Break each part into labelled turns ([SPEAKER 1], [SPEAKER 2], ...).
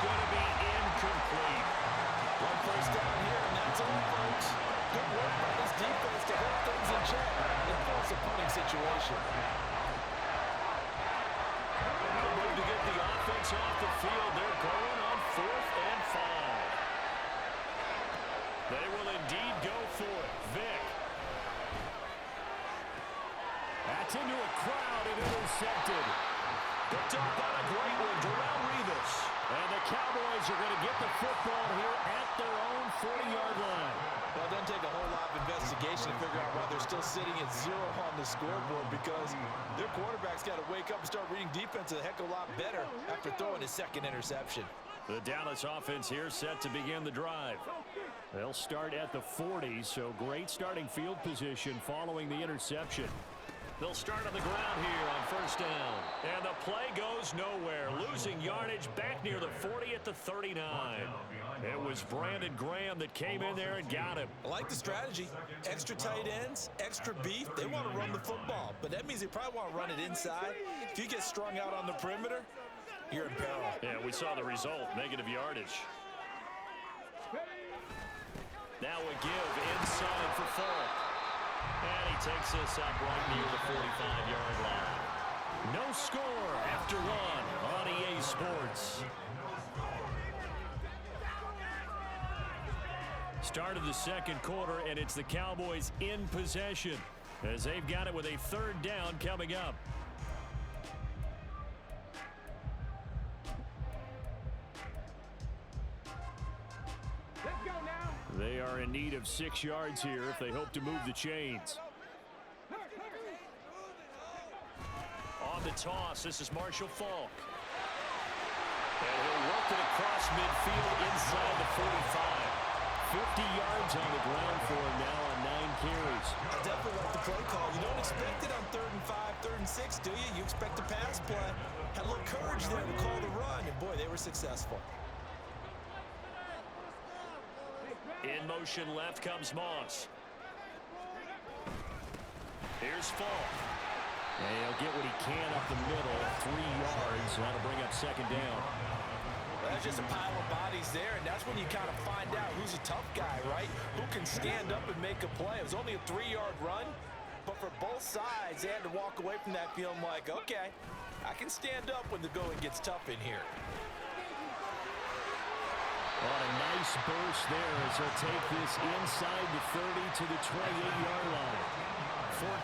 [SPEAKER 1] going to be incomplete.
[SPEAKER 2] One first down here, and that's all, folks. Good work by this defense to hold things in check and force a punting situation.
[SPEAKER 1] No move to get the offense off the field. They're going on 4th and 5. They will indeed go for it. Vick. That's into a crowd and intercepted. Picked up on a great one. Darrell Revis. And the Cowboys are going to get the football here at their own 40-yard line.
[SPEAKER 2] Well, it doesn't take a whole lot of investigation to figure out why they're still sitting at 0 on the scoreboard, because their quarterback's got to wake up and start reading defense a heck of a lot better after throwing his second interception.
[SPEAKER 1] The Dallas offense here set to begin the drive. They'll start at the 40, so great starting field position following the interception. They'll start on the ground here on first down. And the play goes nowhere. Losing yardage back near the 40 at the 39. It was Brandon Graham that came in there and got him.
[SPEAKER 2] I like the strategy. Extra tight ends, extra beef. They want to run the football, but that means they probably want to run it inside. If you get strung out on the perimeter, you're in peril.
[SPEAKER 1] Yeah, we saw the result, negative yardage. Now a give inside for Falk. And he takes this up right near the 45-yard line. No score after one on EA Sports. Start of the second quarter, and it's the Cowboys in possession as they've got it with a 3rd down coming up. They are in need of 6 yards here if they hope to move the chains. On the toss, this is Marshall Falk. And he'll work it across midfield inside the 45. 50 yards on the ground for him now on 9 carries.
[SPEAKER 2] I definitely like the play call. You don't expect it on 3rd and 5, 3rd and 6, do you? You expect a pass play. Had a little courage there to call the run, and boy, they were successful.
[SPEAKER 1] In motion left comes Moss. Here's Falk. And he'll get what he can up the middle. 3 yards. That'll bring up 2nd down.
[SPEAKER 2] That's just a pile of bodies there, and that's when you kind of find out who's a tough guy, right? Who can stand up and make a play. It was only a 3-yard run, but for both sides, they had to walk away from that feeling like, okay, I can stand up when the going gets tough in here.
[SPEAKER 1] On a nice burst there as he'll take this inside the 30 to the 28-yard line.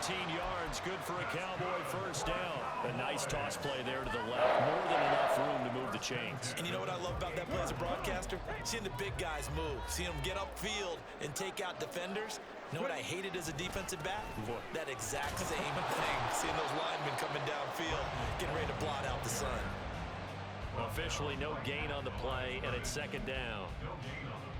[SPEAKER 1] 14 yards, good for a Cowboy 1st down. A nice toss play there to the left. More than enough room to move the chains.
[SPEAKER 2] And you know what I love about that play as a broadcaster? Seeing the big guys move. Seeing them get upfield and take out defenders. You know what I hated as a defensive back?
[SPEAKER 1] What?
[SPEAKER 2] That exact same thing. Seeing those linemen coming downfield, getting ready to blot out the sun.
[SPEAKER 1] Officially no gain on the play, and it's 2nd down.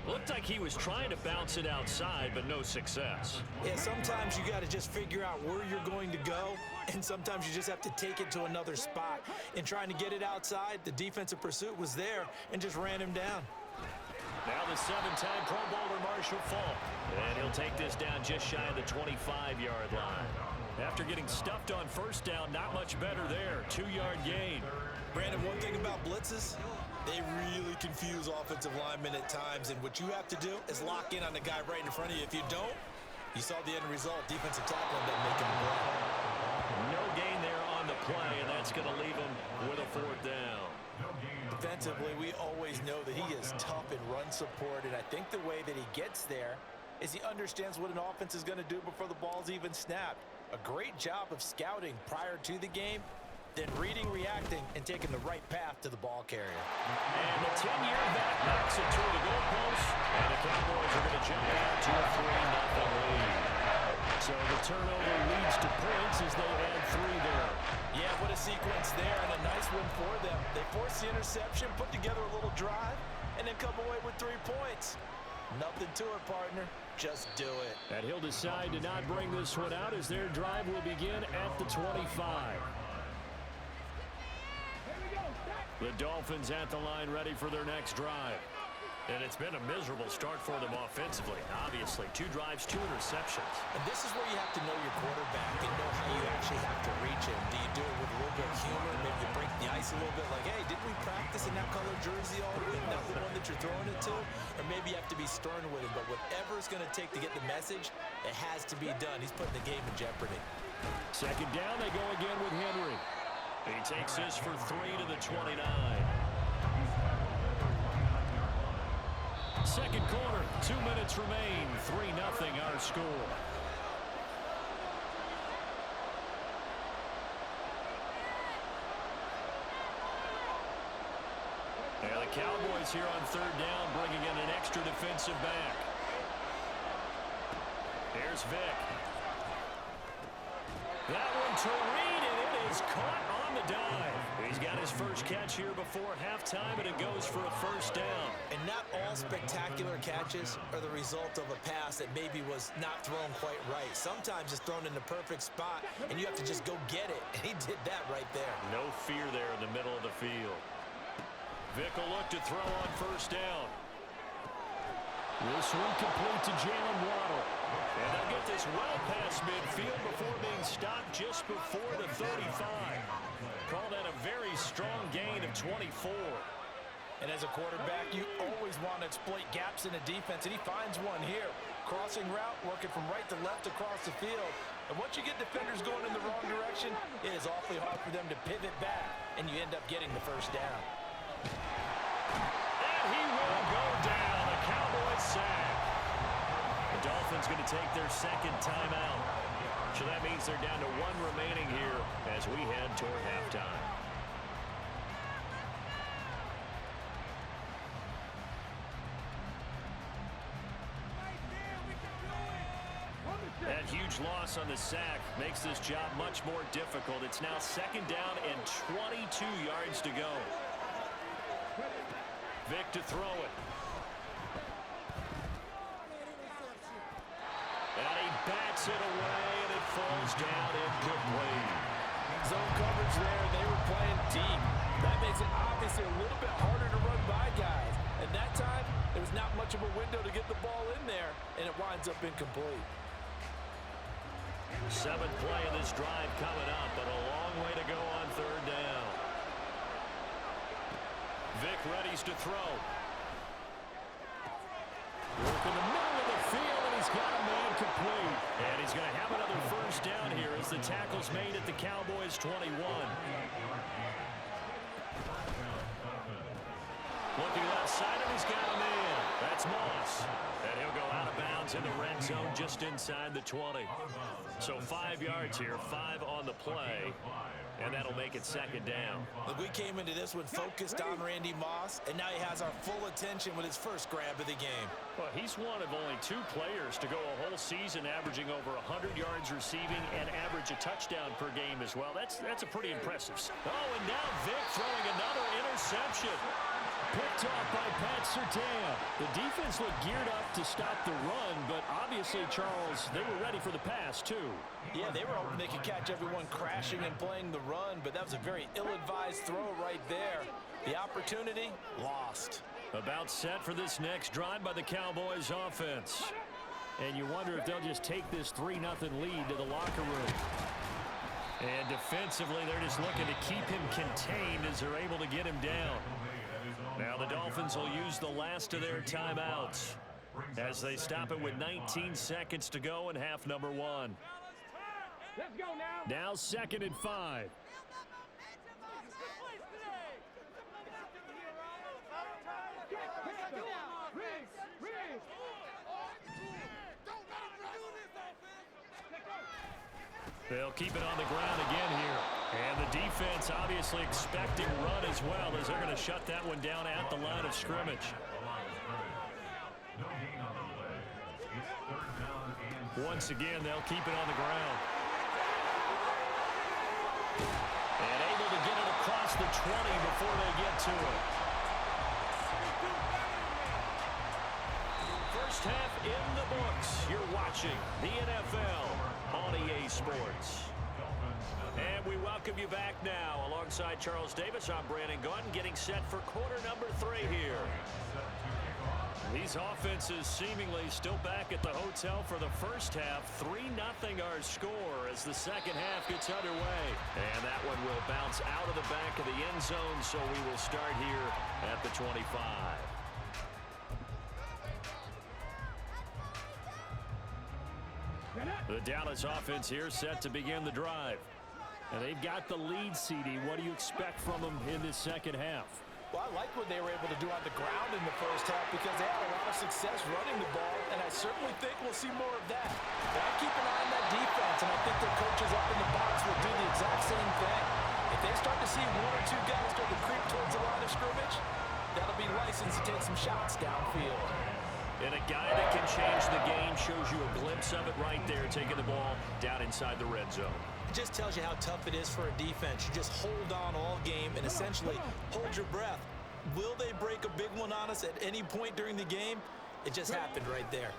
[SPEAKER 1] Looked like he was trying to bounce it outside, but no success.
[SPEAKER 2] Yeah, sometimes you got to just figure out where you're going to go, and sometimes you just have to take it to another spot. In trying to get it outside, the defensive pursuit was there and just ran him down.
[SPEAKER 1] Now the 7-time Pro Bowler Marshall Falk. And he'll take this down just shy of the 25-yard line. After getting stuffed on 1st down, not much better there. 2-yard gain.
[SPEAKER 2] Brandon, one thing about blitzes, they really confuse offensive linemen at times, and what you have to do is lock in on the guy right in front of you. If you don't, you saw the end result. Defensive tackle ended up making a play.
[SPEAKER 1] No gain there on the play, and that's going to leave him with a 4th down.
[SPEAKER 2] Defensively, we always know that he is tough in run support, and I think the way that he gets there is he understands what an offense is going to do before the ball's even snapped. A great job of scouting prior to the game, then reading, reacting, and taking the right path to the ball carrier.
[SPEAKER 1] And the 10-year vet knocks it toward the goalpost, and the Cowboys are going to jump out to a 3-0 lead. So the turnover leads to points as they add 3 there.
[SPEAKER 2] Yeah, what a sequence there, and a nice win for them. They forced the interception, put together a little drive, and then come away with 3 points. Nothing to it, partner. Just do it.
[SPEAKER 1] And he'll decide to not bring this one out as their drive will begin at the 25. The Dolphins at the line ready for their next drive. And it's been a miserable start for them offensively. Obviously, 2 drives, 2 interceptions.
[SPEAKER 2] And this is where you have to know your quarterback and know how you actually have to reach him. Do you do it with a little bit of humor, maybe you break the ice a little bit like, hey, didn't we practice in that color jersey all week, not the one that you're throwing it to? Or maybe you have to be stern with him, but whatever it's going to take to get the message, it has to be done. He's putting the game in jeopardy.
[SPEAKER 1] Second down, they go again with Henry. He takes this for 3 to the 29. Second quarter, 2 minutes remain. 3-0 our score. And the Cowboys here on third down, bringing in an extra defensive back. Here's Vick. That one to Reed, and it is caught on the dive. He's got his first catch here before halftime, and it goes for a first down.
[SPEAKER 2] And not all spectacular catches are the result of a pass that maybe was not thrown quite right. Sometimes it's thrown in the perfect spot, and you have to just go get it. And he did that right there.
[SPEAKER 1] No fear there in the middle of the field. Vick will look to throw on first down. This one complete to Jalen Waddle. And they'll get this well past midfield before being stopped just before the 35. Call that a very strong gain of 24.
[SPEAKER 2] And as a quarterback, you always want to exploit gaps in the defense, and he finds one here. Crossing route, working from right to left across the field. And once you get defenders going in the wrong direction, it is awfully hard for them to pivot back, and you end up getting the first down.
[SPEAKER 1] And he will go down. The Cowboys sack. The Dolphins going to take their second timeout. So that means they're down to 1 remaining here as we head toward halftime. That huge loss on the sack makes this job much more difficult. It's now second down and 22 yards to go. Vick to throw it. And he bats it away, and it falls down incomplete.
[SPEAKER 2] Zone coverage there, they were playing deep. That makes it obviously a little bit harder to run by guys. And that time, there was not much of a window to get the ball in there, and it winds up incomplete.
[SPEAKER 1] 7th play of this drive coming up, but a long way to go on third down. Vick readies to throw. Work in the middle of the field, and he's got a man complete. And he's going to have another first down here as the tackle's made at the Cowboys' 21. Looking left side, and he's got a man. That's Moss. And he'll go out of bounds in the red zone just inside the 20. So 5 yards here, 5 on the play. And that'll make it second down.
[SPEAKER 2] Look, we came into this one focused on Randy Moss, and now he has our full attention with his first grab of the game.
[SPEAKER 1] Well, he's one of only 2 players to go a whole season averaging over 100 yards receiving and average a touchdown per game as well. That's a pretty impressive. Oh, and now Vick throwing another interception. Picked off by Pat Surtain. The defense looked geared up to stop the run, but obviously, Charles, they were ready for the pass, too.
[SPEAKER 2] Yeah, they were hoping they could catch everyone crashing and playing the run, but that was a very ill-advised throw right there. The opportunity, lost.
[SPEAKER 1] About set for this next drive by the Cowboys offense. And you wonder if they'll just take this 3-0 lead to the locker room. And defensively, they're just looking to keep him contained as they're able to get him down. Now the Dolphins will use the last of their timeouts as they stop it with 19 seconds to go in half number 1.
[SPEAKER 3] Let's go now.
[SPEAKER 1] Now 2nd and 5. They'll keep it on the ground again here. And the defense obviously expecting run as well as they're going to shut that one down at the line of scrimmage. Once again, they'll keep it on the ground. And able to get it across the 20 before they get to it. First half in the books. You're watching the NFL on EA Sports. And we welcome you back now. Alongside Charles Davis, I'm Brandon Gaudin, getting set for quarter number 3 here. These offenses seemingly still back at the hotel for the first half. 3-0 our score as the second half gets underway. And that one will bounce out of the back of the end zone, so we will start here at the 25. The Dallas offense here set to begin the drive. And they've got the lead, CD. What do you expect from them in this second half?
[SPEAKER 2] Well, I like what they were able to do on the ground in the first half because they had a lot of success running the ball, and I certainly think we'll see more of that. But I keep an eye on that defense, and I think their coaches up in the box will do the exact same thing. If they start to see one or two guys start to creep towards the line of scrimmage, that'll be license to take some shots downfield.
[SPEAKER 1] And a guy that can change the game shows you a glimpse of it right there, taking the ball down inside the red zone.
[SPEAKER 2] It just tells you how tough it is for a defense. You just hold on all game and essentially hold your breath. Will they break a big one on us at any point during the game? It just happened right there.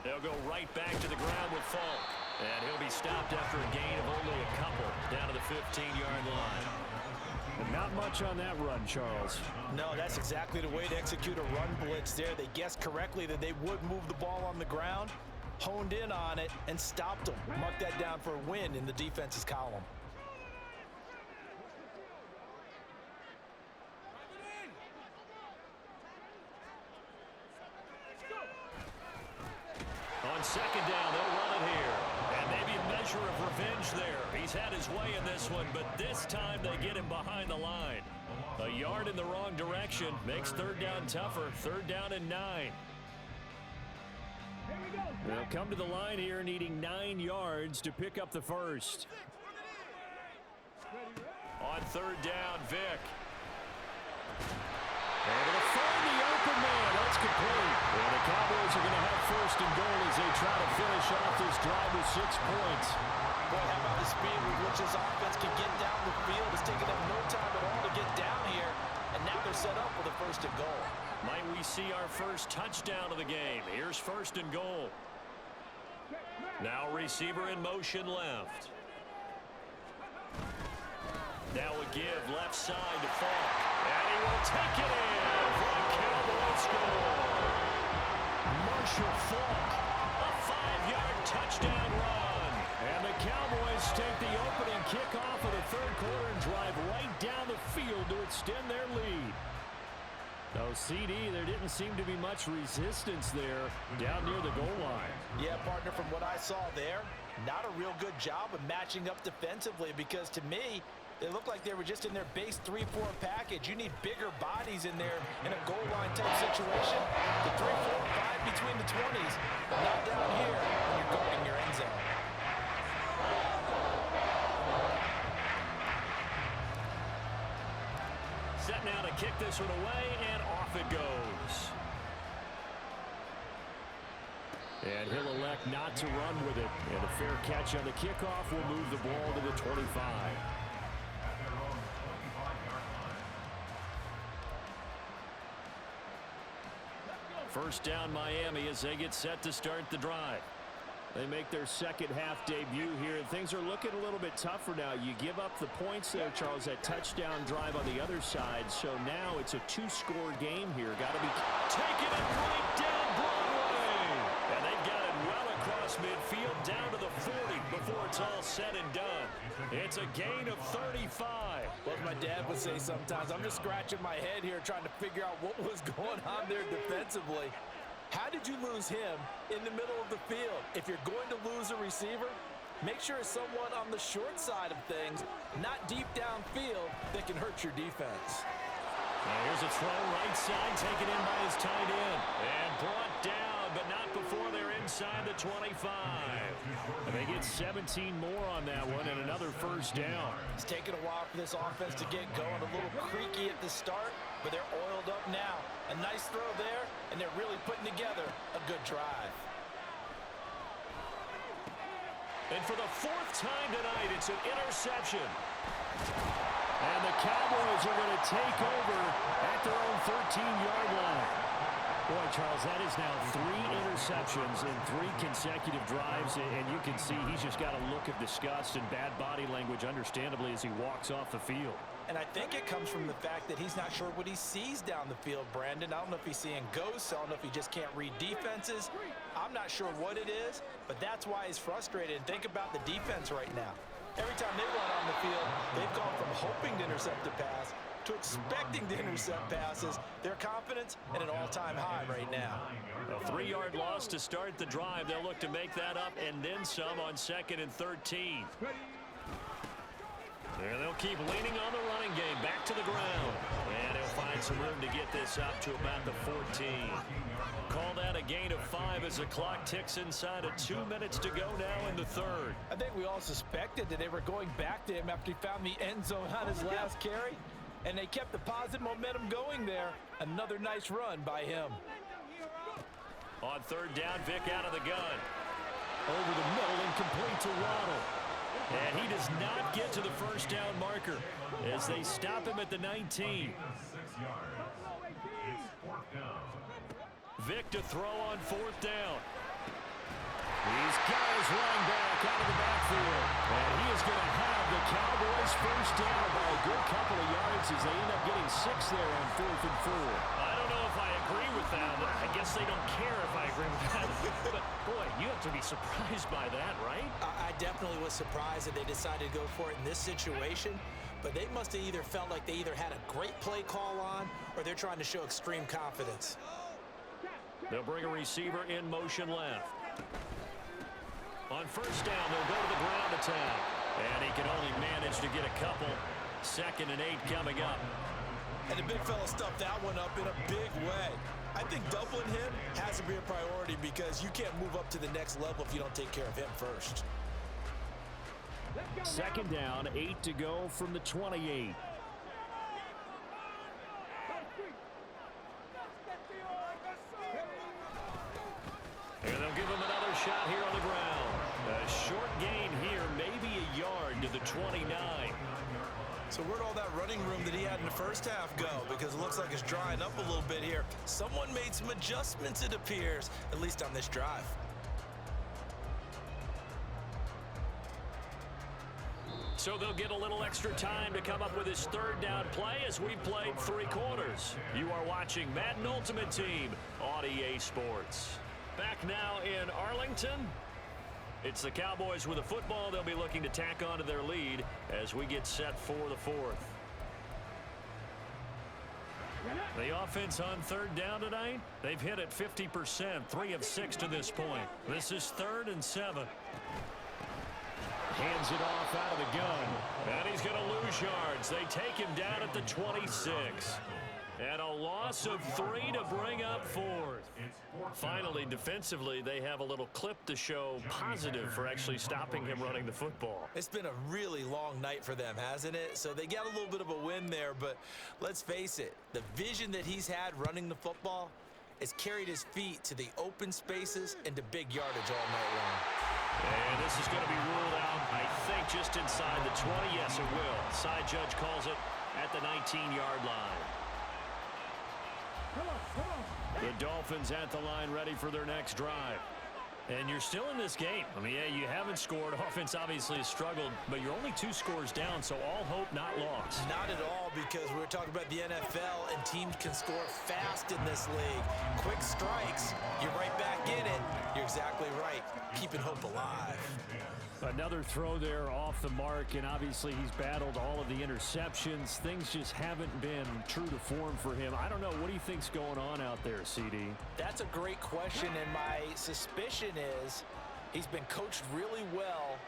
[SPEAKER 1] They'll go right back to the ground with Falk. And he'll be stopped after a gain of only a couple down to the 15-yard line.
[SPEAKER 3] Not much on that run, Charles.
[SPEAKER 2] No, that's exactly the way to execute a run blitz there. They guessed correctly that they would move the ball on the ground, honed in on it, and stopped them. Mark that down for a win in the defense's column.
[SPEAKER 1] On second down, they'll run it here. And maybe a measure of revenge there. He's had his way in this one, but this time they get him behind the line. A yard in the wrong direction makes third down tougher. Third down and 9. They'll come to the line here needing 9 yards to pick up the first. On third down, Vick. Able to find the open man. That's complete. And the Cowboys are going to have first and goal as they try to finish off this drive with 6 points.
[SPEAKER 2] Boy, how about the speed with which this offense can get down the field? It's taken them no time at all to get down here. And now they're set up with a first and goal.
[SPEAKER 1] Might we see our first touchdown of the game? Here's first and goal. Now receiver in motion left. Now a give left side to Falk. And he will take it in for a Cowboy score. Marshall Falk, a 5-yard touchdown run. And the Cowboys take the opening kickoff of the third quarter and drive right down the field to extend their lead. No, CD, there didn't seem to be much resistance there down near the goal line.
[SPEAKER 2] Yeah, partner, from what I saw there, not a real good job of matching up defensively because to me, they looked like they were just in their base 3-4 package. You need bigger bodies in there in a goal line type situation. The 3, 4, 5 between the 20s, but not down here when you're guarding your end zone.
[SPEAKER 1] Set now to kick this one away, and off it goes. And he'll elect not to run with it. And a fair catch on the kickoff will move the ball to the 25. First down Miami as they get set to start the drive. They make their second half debut here, and things are looking a little bit tougher now. You give up the points there, Charles, that touchdown drive on the other side. So now it's a 2-score game here. Got to be taking it right down Broadway. And they've got it well across midfield down to the 40 before it's all said and done. It's a gain of 35.
[SPEAKER 2] Well, as my dad would say sometimes, I'm just scratching my head here trying to figure out what was going on there defensively. How did you lose him in the middle of the field? If you're going to lose a receiver, make sure it's someone on the short side of things, not deep downfield, that can hurt your defense.
[SPEAKER 1] Now here's a throw right side, taken in by his tight end. And brought down, but not before they're inside the 25. And they get 17 more on that one and another first down.
[SPEAKER 2] It's taken a while for this offense to get going. A little creaky at the start, but they're oiled up now. A nice throw there, and they're really putting together a good drive.
[SPEAKER 1] And for the 4th time tonight, it's an interception. And the Cowboys are going to take over at their own 13-yard line. Boy, Charles, that is now 3 interceptions in 3 consecutive drives, and you can see he's just got a look of disgust and bad body language, understandably, as he walks off the field.
[SPEAKER 2] And I think it comes from the fact that he's not sure what he sees down the field, Brandon. I don't know if he's seeing ghosts. I don't know if he just can't read defenses. I'm not sure what it is, but that's why he's frustrated. And think about the defense right now. Every time they run on the field, they've gone from hoping to intercept a pass to expecting to intercept passes. Their confidence at an all-time high right now.
[SPEAKER 1] A 3-yard loss to start the drive. They'll look to make that up and then some on 2nd and 13. And they'll keep leaning on the running game. Back to the ground. And he'll find some room to get this up to about the 14. Call that a gain of 5 as the clock ticks inside of 2 minutes to go now in the 3rd.
[SPEAKER 2] I think we all suspected that they were going back to him after he found the end zone on his last carry. And they kept the positive momentum going there. Another nice run by him.
[SPEAKER 1] On 3rd down, Vic out of the gun. Over the middle and complete to Waddle. And he does not get to the first down marker as they stop him at the 19. Vic to throw on 4th down. He's got his running back out of the backfield. And he is going to have the Cowboys first down by a good couple of yards as they end up getting 6 there on 4th and 4.
[SPEAKER 3] I don't know if I agree with that. I guess they don't care if I agree with that. But, boy, you have to be surprised by that, right?
[SPEAKER 2] I definitely was surprised that they decided to go for it in this situation. But they must have either felt like they either had a great play call on or they're trying to show extreme confidence.
[SPEAKER 1] They'll bring a receiver in motion left. On 1st down, they'll go to the ground attack. And he can only manage to get a couple. 2nd and 8 coming up.
[SPEAKER 2] And the big fella stuffed that one up in a big way. I think doubling him has to be a priority because you can't move up to the next level if you don't take care of him first.
[SPEAKER 1] 2nd down, 8 to go from the 28. And they'll give him another shot here on the ground. A short gain here, maybe a yard to the 29.
[SPEAKER 2] So where'd all that running room that he had in the first half go? Because it looks like it's drying up a little bit here. Someone made some adjustments, it appears, at least on this drive.
[SPEAKER 1] So they'll get a little extra time to come up with his 3rd down play as we played 3 quarters. You are watching Madden Ultimate Team on EA Sports. Back now in Arlington. It's the Cowboys with the football. They'll be looking to tack on to their lead as we get set for the 4th. The offense on 3rd down tonight, they've hit it 50%, 3 of 6 to this point. This is 3rd and 7. Hands it off out of the gun. And he's going to lose yards. They take him down at the 26. And a loss of 3 to bring up 4th. Finally, defensively, they have a little clip to show positive for actually stopping him running the football.
[SPEAKER 2] It's been a really long night for them, hasn't it? So they got a little bit of a win there, but let's face it, the vision that he's had running the football has carried his feet to the open spaces and to big yardage all night long.
[SPEAKER 1] And this is going to be ruled out, I think, just inside the 20. Yes, it will. Side judge calls it at the 19-yard line. The Dolphins at the line ready for their next drive. And you're still in this game. I mean, yeah, you haven't scored. Offense obviously has struggled, but you're only 2 scores down, so all hope not lost.
[SPEAKER 2] Not at all, because we're talking about the NFL, and teams can score fast in this league. Quick strikes, you're right back in it. You're exactly right. Keeping hope alive.
[SPEAKER 1] Another throw there off the mark, and obviously he's battled all of the interceptions. Things just haven't been true to form for him. I don't know. What do you think's going on out there, CD?
[SPEAKER 2] That's a great question, and my suspicion is he's been coached really well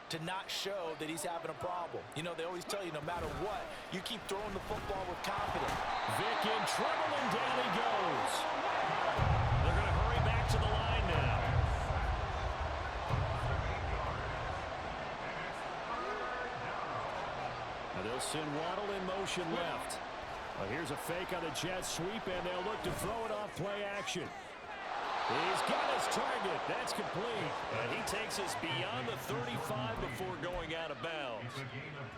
[SPEAKER 2] to not show that he's having a problem. You know, they always tell you no matter what, you keep throwing the football with confidence.
[SPEAKER 1] Vic in trouble, and down he goes. They're going to hurry back to the line now. They'll send Waddle in motion left. Here's a fake on the jet sweep, and they'll look to throw it off play action. He's got his target. That's complete. And he takes us beyond the 35 before going out of bounds.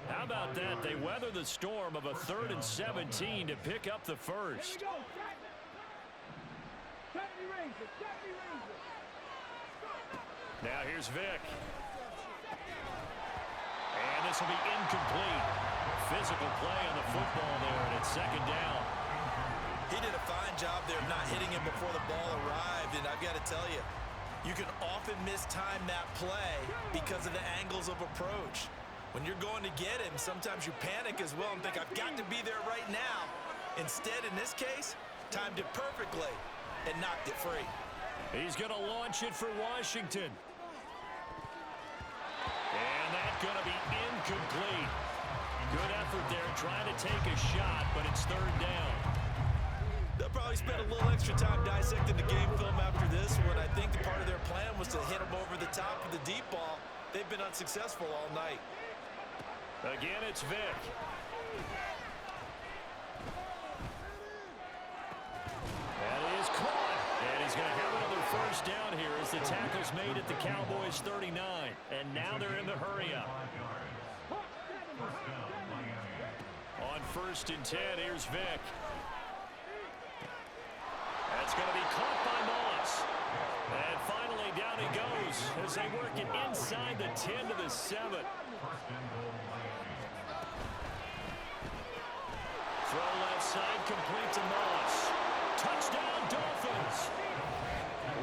[SPEAKER 1] How about that? They weather the storm of a 3rd and 17 to pick up the first. Now here's Vick. And this will be incomplete. Physical play on the football there, and it's second down.
[SPEAKER 2] He did a fine job there of not hitting him before the ball arrived, and I've got to tell you, you can often mistime that play because of the angles of approach. When you're going to get him, sometimes you panic as well and think, I've got to be there right now. Instead, in this case, timed it perfectly and knocked it free.
[SPEAKER 1] He's going to launch it for Washington. And that's going to be incomplete. Good effort there trying to take a shot, but it's third down.
[SPEAKER 2] They'll probably spend a little extra time dissecting the game film after this one. I think the part of their plan was to hit them over the top of the deep ball. They've been unsuccessful all night.
[SPEAKER 1] Again, it's Vick. That is caught. And he's going to have another first down here as the tackle's made at the Cowboys' 39. And now they're in the hurry-up. On 1st and 10, here's Vick. That's going to be caught by Moss. And finally, down he goes as they work it inside the 10 to the 7. Throw left side, complete to Moss. Touchdown, Dolphins.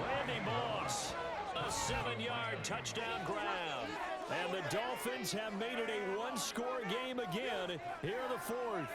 [SPEAKER 1] Randy Moss, a 7-yard touchdown grab. And the Dolphins have made it a one-score game again here in the 4th.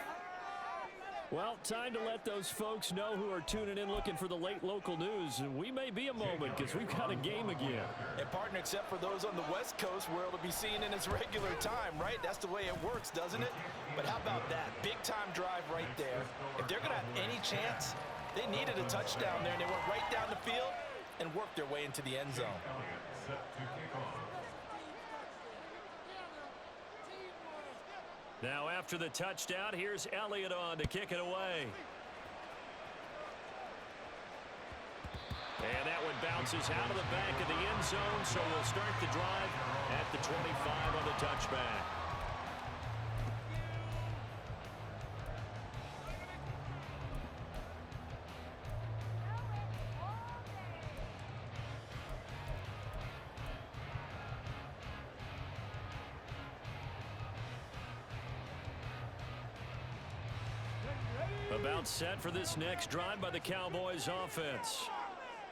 [SPEAKER 1] Well, time to let those folks know who are tuning in looking for the late local news. We may be a moment because we've got a game again.
[SPEAKER 2] And partner, except for those on the West Coast where it'll be seen in its regular time, right? That's the way it works, doesn't it? But how about that? Big-time drive right there. If they're going to have any chance, they needed a touchdown there, and they went right down the field and worked their way into the end zone.
[SPEAKER 1] Now after the touchdown, here's Elliott on to kick it away. And that one bounces out of the back of the end zone, so we'll start the drive at the 25 on the touchback. About set for this next drive by the Cowboys offense.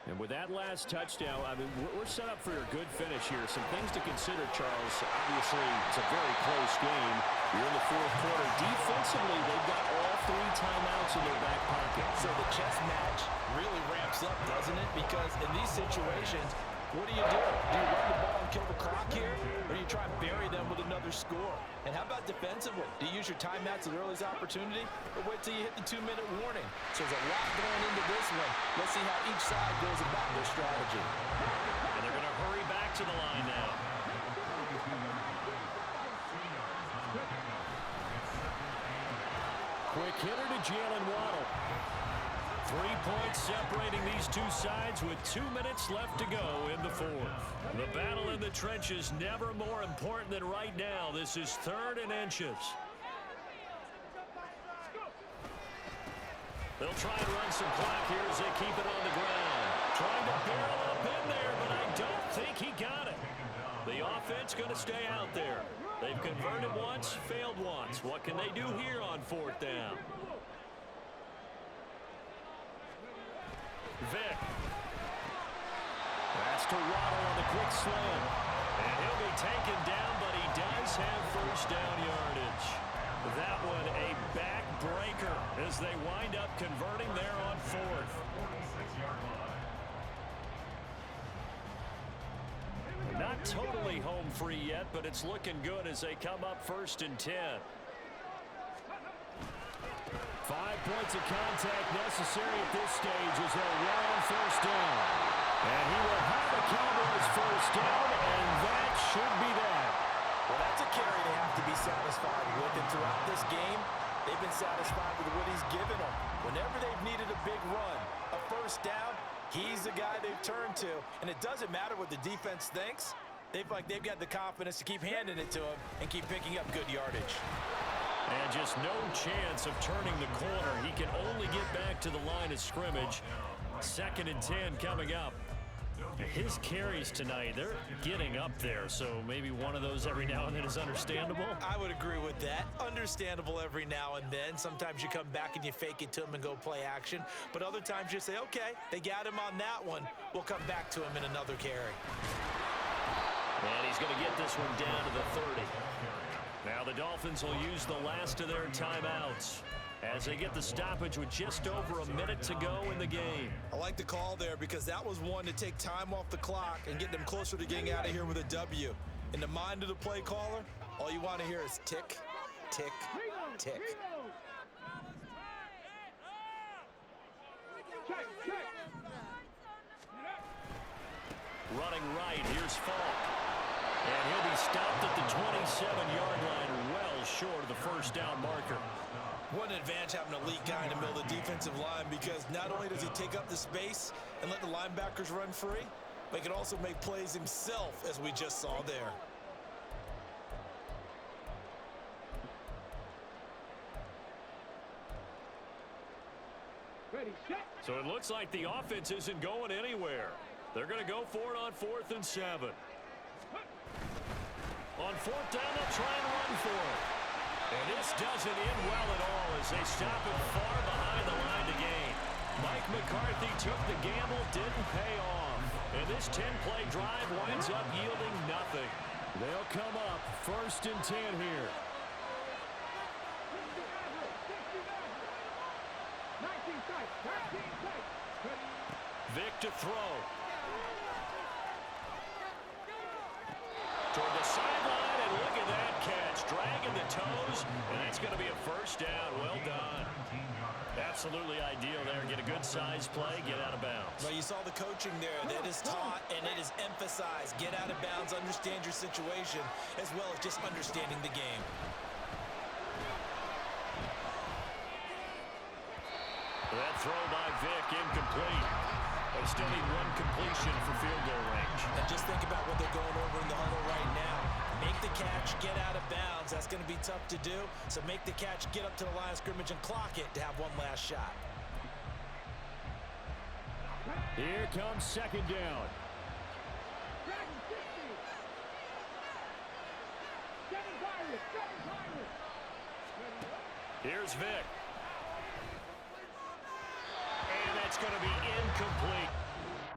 [SPEAKER 1] And with that last touchdown, I mean, we're set up for a good finish here. Some things to consider, Charles. Obviously, it's a very close game. You're in the 4th quarter. Defensively, they've got all 3 timeouts in their back pocket.
[SPEAKER 2] So the chess match really ramps up, doesn't it? Because in these situations, what do? Do you run the ball and kill the clock here? Or do you try and bury them with another score? And how about defensively? Do you use your timeouts at the earliest opportunity? Or wait till you hit the 2-minute warning? So there's a lot going into this one. Let's see how each side goes about their strategy.
[SPEAKER 1] And they're going to hurry back to the line now. Quick hitter to Jalen Waddle. 3 points separating these two sides with 2 minutes left to go in the 4th. The battle in the trenches never more important than right now. This is 3rd and inches. They'll try and run some clock here as they keep it on the ground. Trying to barrel up in there, but I don't think he got it. The offense going to stay out there. They've converted once, failed once. What can they do here on 4th down? Vick. That's to Waddle on the quick slam. And he'll be taken down, but he does have first down yardage. That one a backbreaker as they wind up converting there on 4th. Not totally home free yet, but it's looking good as they come up 1st and 10. 5 points of contact necessary at this stage as they'll run on 1st down. And he will have the Cowboys 1st down, and that should be that.
[SPEAKER 2] Well, that's a carry they have to be satisfied with. And throughout this game, they've been satisfied with what he's given them. Whenever they've needed a big run, a 1st down, he's the guy they've turned to. And it doesn't matter what the defense thinks. They've got the confidence to keep handing it to him and keep picking up good yardage.
[SPEAKER 1] And just no chance of turning the corner. He can only get back to the line of scrimmage. 2nd and 10 coming up. His carries tonight, they're getting up there, so maybe one of those every now and then is understandable.
[SPEAKER 2] I would agree with that. Understandable every now and then. Sometimes you come back and you fake it to him and go play action. But other times you say, okay, they got him on that one. We'll come back to him in another carry.
[SPEAKER 1] And he's going to get this one down to the 30. Now the Dolphins will use the last of their timeouts as they get the stoppage with just over a minute to go in the game.
[SPEAKER 2] I like the call there because that was one to take time off the clock and get them closer to getting out of here with a W. In the mind of the play caller, all you want to hear is tick, tick, tick.
[SPEAKER 1] Running right, here's Falk. And he'll be stopped at the 27-yard line, well short of the first down marker.
[SPEAKER 2] What an advantage having an elite guy in the middle of the defensive line, because not only does he take up the space and let the linebackers run free, but he can also make plays himself, as we just saw there.
[SPEAKER 1] So it looks like the offense isn't going anywhere. They're going to go for it on 4th and 7. On 4th down, they'll try and run for it. And this doesn't end well at all as they stop him far behind the line to gain. Mike McCarthy took the gamble, didn't pay off. And this 10-play drive winds up yielding nothing. They'll come up 1st and 10 here. Vic to throw. Toward the sideline, and look at that catch. Dragging the toes, and that's going to be a first down. Well done. Absolutely ideal there. Get a good size play, get out of bounds.
[SPEAKER 2] Well, you saw the coaching there. That is taught and it is emphasized. Get out of bounds, understand your situation, as well as just understanding the game.
[SPEAKER 1] That throw by Vic, incomplete. They still need one completion for field goal range.
[SPEAKER 2] And just think about what they're going over in the huddle right now. Make the catch, get out of bounds. That's going to be tough to do. So make the catch, get up to the line of scrimmage, and clock it to have one last shot.
[SPEAKER 1] Here comes 2nd down. Here's Vic. And that's going to be incomplete.